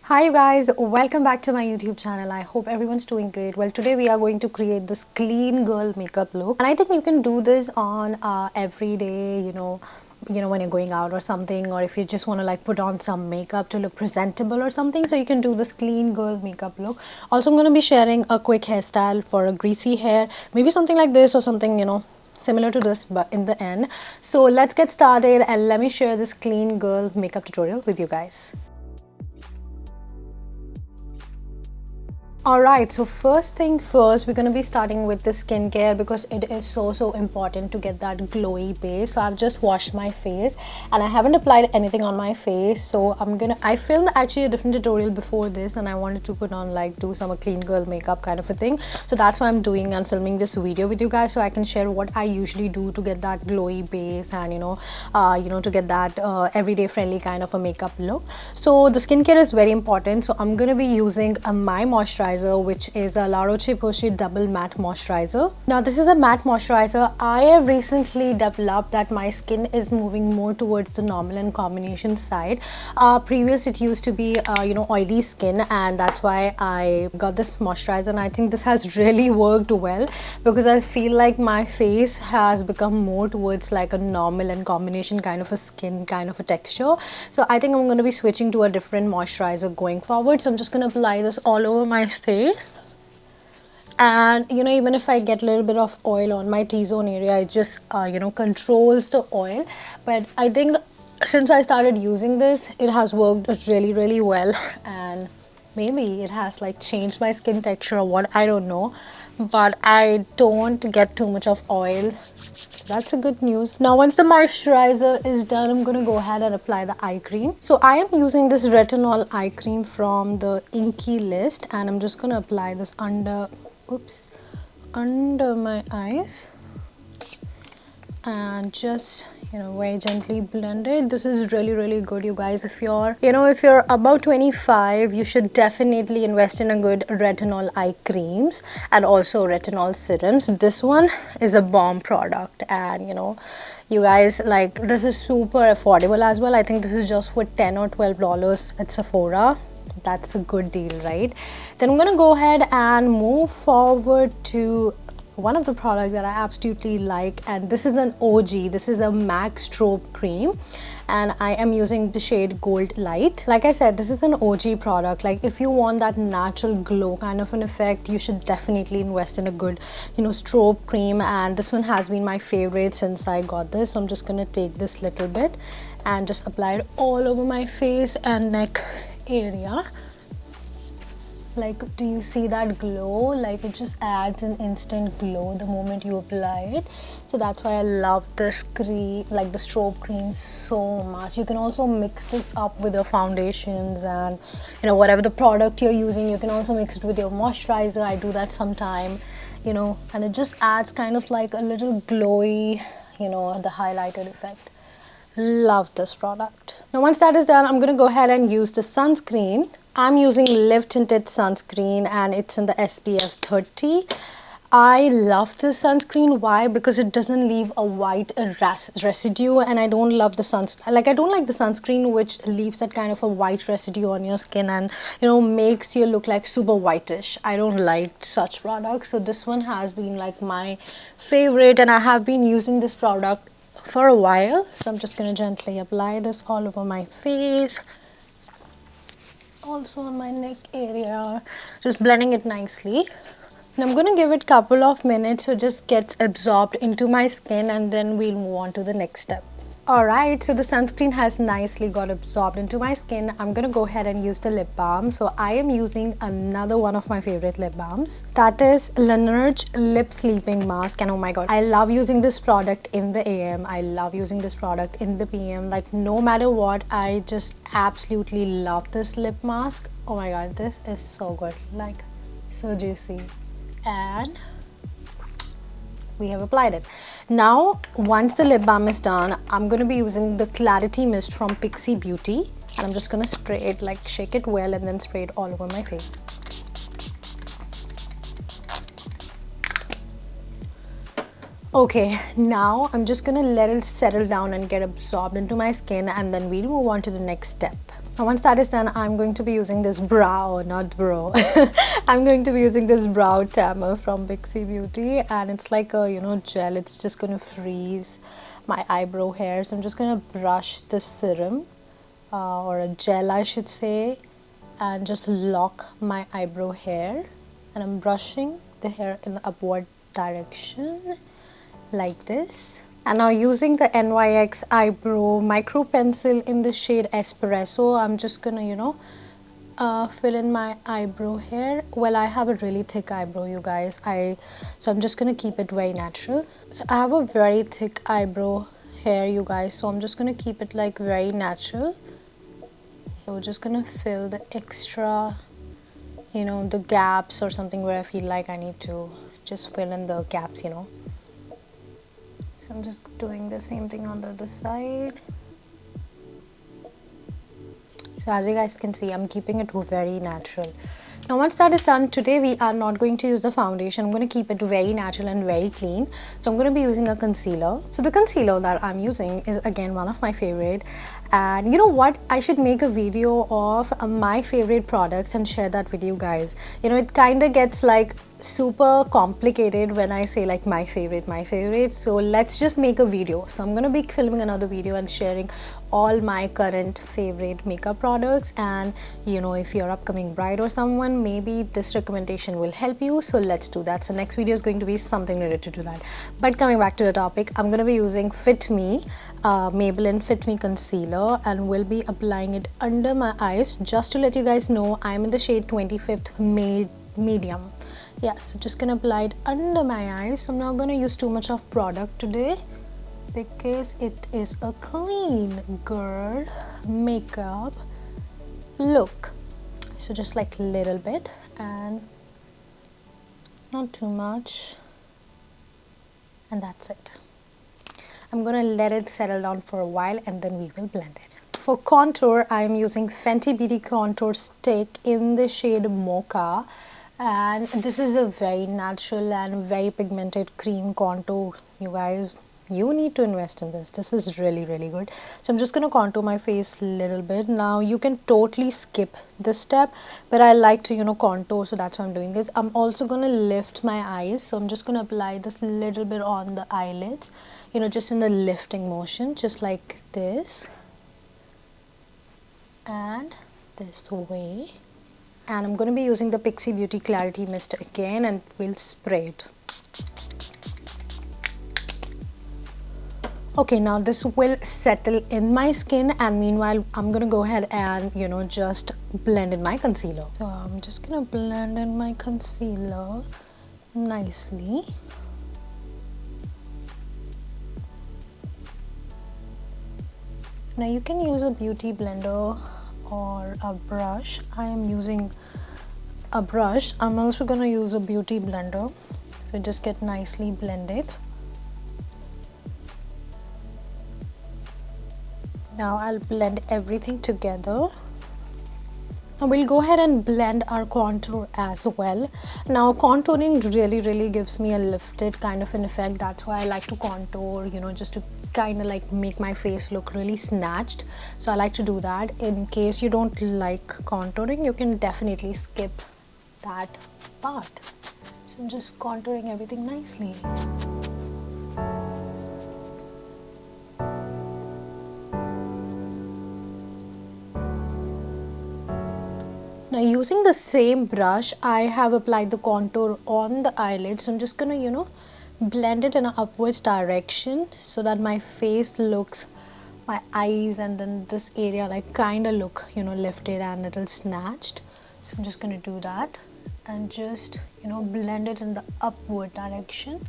Hi you guys, welcome back to my YouTube channel. I hope everyone's doing great. Well, today we are going to create this clean girl makeup look, and I think you can do this on every day, when you're going out or something, or if you just want to like put on some makeup to look presentable or something, so you can do this clean girl makeup look. Also, I'm going to be sharing a quick hairstyle for a greasy hair, maybe something like this or something, similar to this but in the end. So let's get started and let me share this clean girl makeup tutorial with you guys. Alright, so first thing first, we're going to be starting with the skincare because it is so important to get that glowy base. So I've just washed my face and I haven't applied anything on my face. So I filmed actually a different tutorial before this and I wanted to put on do some clean girl makeup kind of a thing. So that's why I'm doing and filming this video with you guys, so I can share what I usually do to get that glowy base and to get that everyday friendly kind of a makeup look. So the skincare is very important. So I'm going to be using my moisturizer, which is a La Roche-Posay double matte moisturizer. Now this is a matte moisturizer. I have recently developed that my skin is moving more towards the normal and combination side. Previous it used to be oily skin, and that's why I got this moisturizer, and I think this has really worked well because I feel like my face has become more towards like a normal and combination kind of a skin, kind of a texture. So I think I'm going to be switching to a different moisturizer going forward. So I'm just going to apply this all over my face, and even if I get a little bit of oil on my T-zone area, it just controls the oil. But I think since I started using this, it has worked really well, and maybe it has like changed my skin texture or what, I don't know, but I don't get too much of oil. So that's a good news. Now once the moisturizer is done, I'm going to go ahead and apply the eye cream. So I am using this retinol eye cream from the Inky list, and I'm just going to apply this under my eyes and just very gently blend it. This is really good, you guys. If you're about 25, you should definitely invest in a good retinol eye creams and also retinol serums. This one is a bomb product, and you guys, like, this is super affordable as well. I think this is just for $10 or $12 at Sephora. That's a good deal, right? Then I'm gonna go ahead and move forward to one of the products that I absolutely like, and this is an OG. This is a MAC strobe cream, and I am using the shade Gold Light. Like I said, this is an OG product. Like, if you want that natural glow kind of an effect, you should definitely invest in a good strobe cream, and this one has been my favorite since I got this. So I'm just gonna take this little bit and just apply it all over my face and neck area. Like, do you see that glow? Like, it just adds an instant glow the moment you apply it. So that's why I love this cream, like the strobe cream, so much. You can also mix this up with your foundations and whatever the product you're using. You can also mix it with your moisturizer. I do that sometime, and it just adds kind of like a little glowy, the highlighted effect. Love this product. Now once that is done, I'm going to go ahead and use the sunscreen. I'm using Live Tinted sunscreen, and it's in the SPF 30. I love this sunscreen. Why? Because it doesn't leave a white residue, and I don't love the I don't like the sunscreen which leaves that kind of a white residue on your skin and makes you look like super whitish. I don't like such products. So this one has been like my favorite, and I have been using this product for a while. So I'm just going to gently apply this all over my face, also on my neck area, just blending it nicely. Now I'm going to give it a couple of minutes so it just gets absorbed into my skin, and then we'll move on to the next step. Alright, so the sunscreen has nicely got absorbed into my skin. I'm going to go ahead and use the lip balm. So I am using another one of my favorite lip balms. That is Laneige Lip Sleeping Mask. And oh my god, I love using this product in the AM. I love using this product in the PM. Like, no matter what, I just absolutely love this lip mask. Oh my god, this is so good. Like, so juicy. And we have applied it. Now once the lip balm is done, I'm going to be using the Clarity Mist from Pixi Beauty, and I'm just going to spray it, like shake it well and then spray it all over my face. Okay, now I'm just going to let it settle down and get absorbed into my skin, and then we'll move on to the next step. Now once that is done, I'm going to be using this brow, not bro. I'm going to be using this brow tamer from Pixie Beauty, and it's like a, you know, gel. It's just going to freeze my eyebrow hair. So I'm just going to brush the serum or a gel, I should say, and just lock my eyebrow hair. And I'm brushing the hair in the upward direction like this. And now using the NYX eyebrow micro pencil in the shade Espresso, I'm just gonna, you know, fill in my eyebrow hair. Well, I have a really thick eyebrow, you guys. So I'm just gonna keep it very natural. So I have a very thick eyebrow hair, you guys. So I'm just gonna keep it like very natural. So we're just gonna fill the extra, you know, the gaps or something where I feel like I need to just fill in the gaps, you know. So I'm just doing the same thing on the other side. So as you guys can see, I'm keeping it very natural. Now once that is done, today we are not going to use the foundation. I'm going to keep it very natural and very clean. So I'm going to be using a concealer. So the concealer that I'm using is again one of my favorite. And you know what? I should make a video of my favorite products and share that with you guys. You know, it kind of gets like super complicated when I say like my favorite. So let's just make a video. So I'm going to be filming another video and sharing all my current favorite makeup products. And you know, if you're upcoming bride or someone, maybe this recommendation will help you. So let's do that. So next video is going to be something related to that. But coming back to the topic, I'm going to be using Fit Me, Maybelline Fit Me concealer, and will be applying it under my eyes. Just to let you guys know, I'm in the shade 25th medium. Yeah, so just gonna apply it under my eyes. So I'm not gonna use too much of product today because it is a clean girl makeup look. So just like a little bit and not too much, and that's it. I'm gonna let it settle down for a while and then we will blend it. For contour, I'm using Fenty Beauty contour stick in the shade Mocha. And this is a very natural and very pigmented cream contour, you guys. You need to invest in this. This is really good. So I'm just going to contour my face a little bit. Now you can totally skip this step, but I like to, you know, contour, so that's why I'm doing this. I'm also going to lift my eyes, so I'm just going to apply this little bit on the eyelids, you know, just in the lifting motion, just like this and this way. And I'm going to be using the Pixie Beauty Clarity Mist again, and we'll spray it. Okay, now this will settle in my skin, and meanwhile I'm going to go ahead and, you know, just blend in my concealer. So I'm just going to blend in my concealer nicely. Now you can use a beauty blender or a brush. I am using a brush. I'm also going to use a beauty blender, so just get nicely blended. Now I'll blend everything together. Now we'll go ahead and blend our contour as well. Now contouring really gives me a lifted kind of an effect. That's why I like to contour, you know, just to kind of like make my face look really snatched. So I like to do that. In case you don't like contouring, you can definitely skip that part. So I'm just contouring everything nicely. Now using the same brush, I have applied the contour on the eyelids. So I'm just gonna, you know, blend it in an upwards direction so that my face looks, my eyes and then this area like kind of look, you know, lifted and a little snatched. So I'm just gonna do that and just, you know, blend it in the upward direction,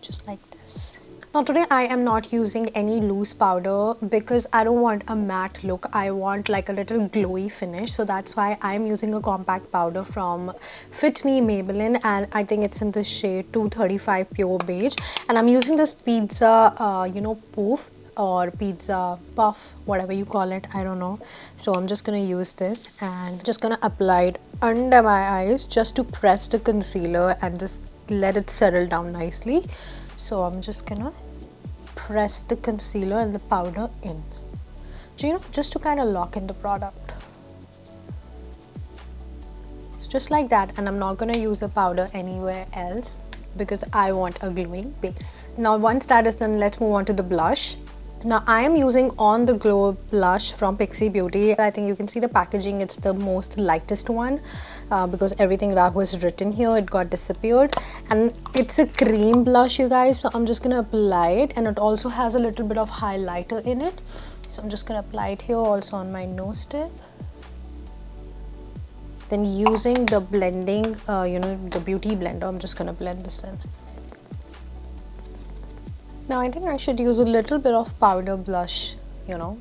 just like this. Now today I am not using any loose powder because I don't want a matte look. I want like a little glowy finish. So that's why I'm using a compact powder from Fit Me Maybelline, and I think it's in the shade 235 Pure Beige. And I'm using this pizza, you know, poof or pizza puff, whatever you call it, I don't know. So I'm just gonna use this and just gonna apply it under my eyes just to press the concealer and just let it settle down nicely. So I'm just gonna press the concealer and the powder in. just to kind of lock in the product. It's just like that, and I'm not going to use a powder anywhere else because I want a glowing base. Now once that is done, let's move on to the blush. Now I am using On The Glow blush from Pixi Beauty. I think you can see the packaging, it's the most lightest one because everything that was written here, it got disappeared, and it's a cream blush, you guys. So I'm just gonna apply it, and it also has a little bit of highlighter in it. So I'm just gonna apply it here, also on my nose tip. Then using the blending, the beauty blender, I'm just gonna blend this in. Now I think I should use a little bit of powder blush,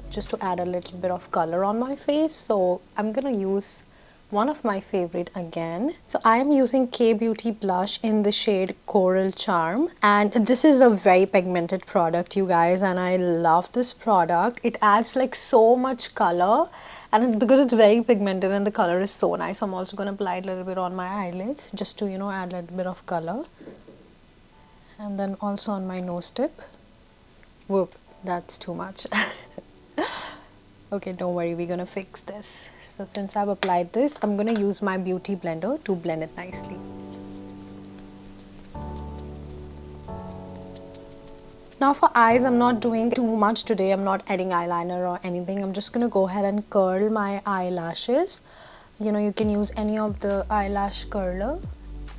just to add a little bit of color on my face. So I'm gonna use one of my favorite again. So I am using K Beauty blush in the shade Coral Charm, and this is a very pigmented product, you guys, and I love this product. It adds like so much color, and because it's very pigmented and the color is so nice, I'm also gonna apply it a little bit on my eyelids just to add a little bit of color. And then also on my nose tip. Whoop, that's too much. Okay, don't worry, we're gonna fix this. So since I've applied this, I'm gonna use my beauty blender to blend it nicely. Now for eyes, I'm not doing too much today. I'm not adding eyeliner or anything. I'm just gonna go ahead and curl my eyelashes. You can use any of the eyelash curler.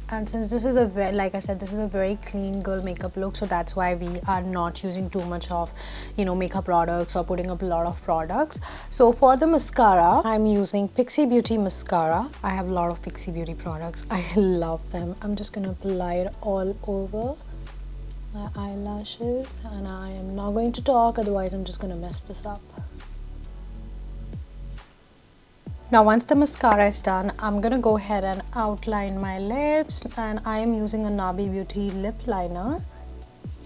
And since this is like I said, this is a very clean girl makeup look, so that's why we are not using too much of makeup products or putting up a lot of products. So for the mascara, I'm using Pixi Beauty mascara. I have a lot of Pixi Beauty products. I love them. I'm just gonna apply it all over my eyelashes, and I am not going to talk, otherwise I'm just gonna mess this up. Now once the mascara is done, I'm gonna go ahead and outline my lips, and I am using a Nabi Beauty lip liner,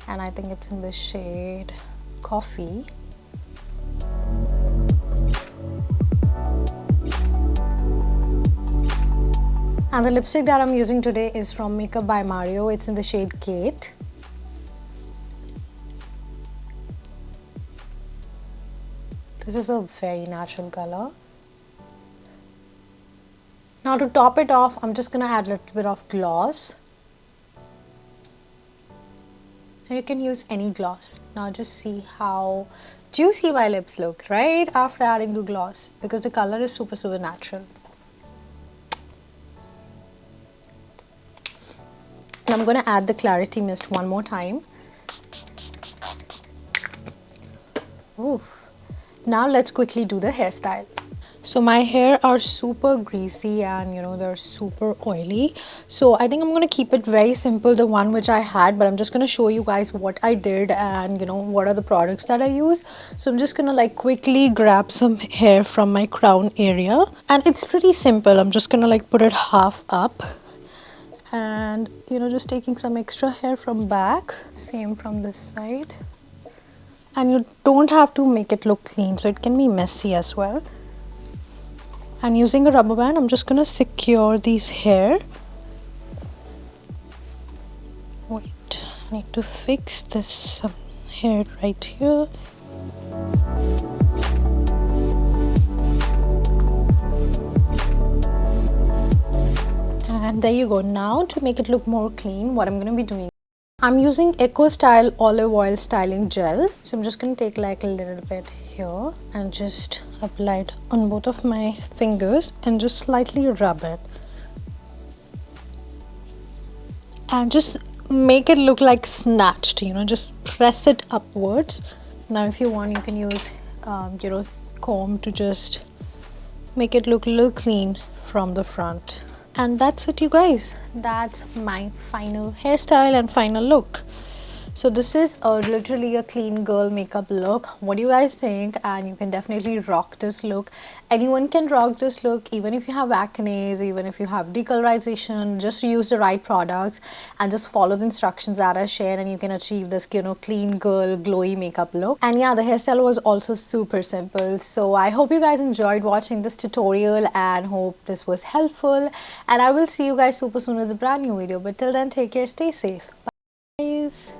and I think it's in the shade Coffee. And the lipstick that I'm using today is from Makeup by Mario. It's in the shade Kate. This is a very natural color. Now to top it off, I'm just gonna add a little bit of gloss. You can use any gloss. Now just see how juicy my lips look right after adding the gloss, because the color is super natural. And I'm gonna add the clarity mist one more time. Oof. Now let's quickly do the hairstyle. So my hair are super greasy and they're super oily, so I think I'm going to keep it very simple, the one which I had, but I'm just going to show you guys what I did and what are the products that I use. So I'm just going to like quickly grab some hair from my crown area, and it's pretty simple. I'm just going to like put it half up, and just taking some extra hair from back, same from this side. And you don't have to make it look clean, so it can be messy as well. And using a rubber band, I'm just gonna secure these hair. Wait, I need to fix this hair right here. And there you go. Now to make it look more clean, what I'm gonna be doing, I'm using Eco Style Olive Oil Styling Gel. So I'm just going to take like a little bit here and just apply it on both of my fingers and just slightly rub it. And just make it look like snatched, just press it upwards. Now if you want, you can use, comb to just make it look a little clean from the front. And that's it, you guys. That's my final hairstyle and final look. So this is literally a clean girl makeup look. What do you guys think? And you can definitely rock this look. Anyone can rock this look, even if you have acne, even if you have decolorization. Just use the right products and just follow the instructions that I share, and you can achieve this clean girl glowy makeup look. And yeah, the hairstyle was also super simple. So I hope you guys enjoyed watching this tutorial and hope this was helpful, and I will see you guys super soon with a brand new video. But till then, take care, stay safe. Bye guys.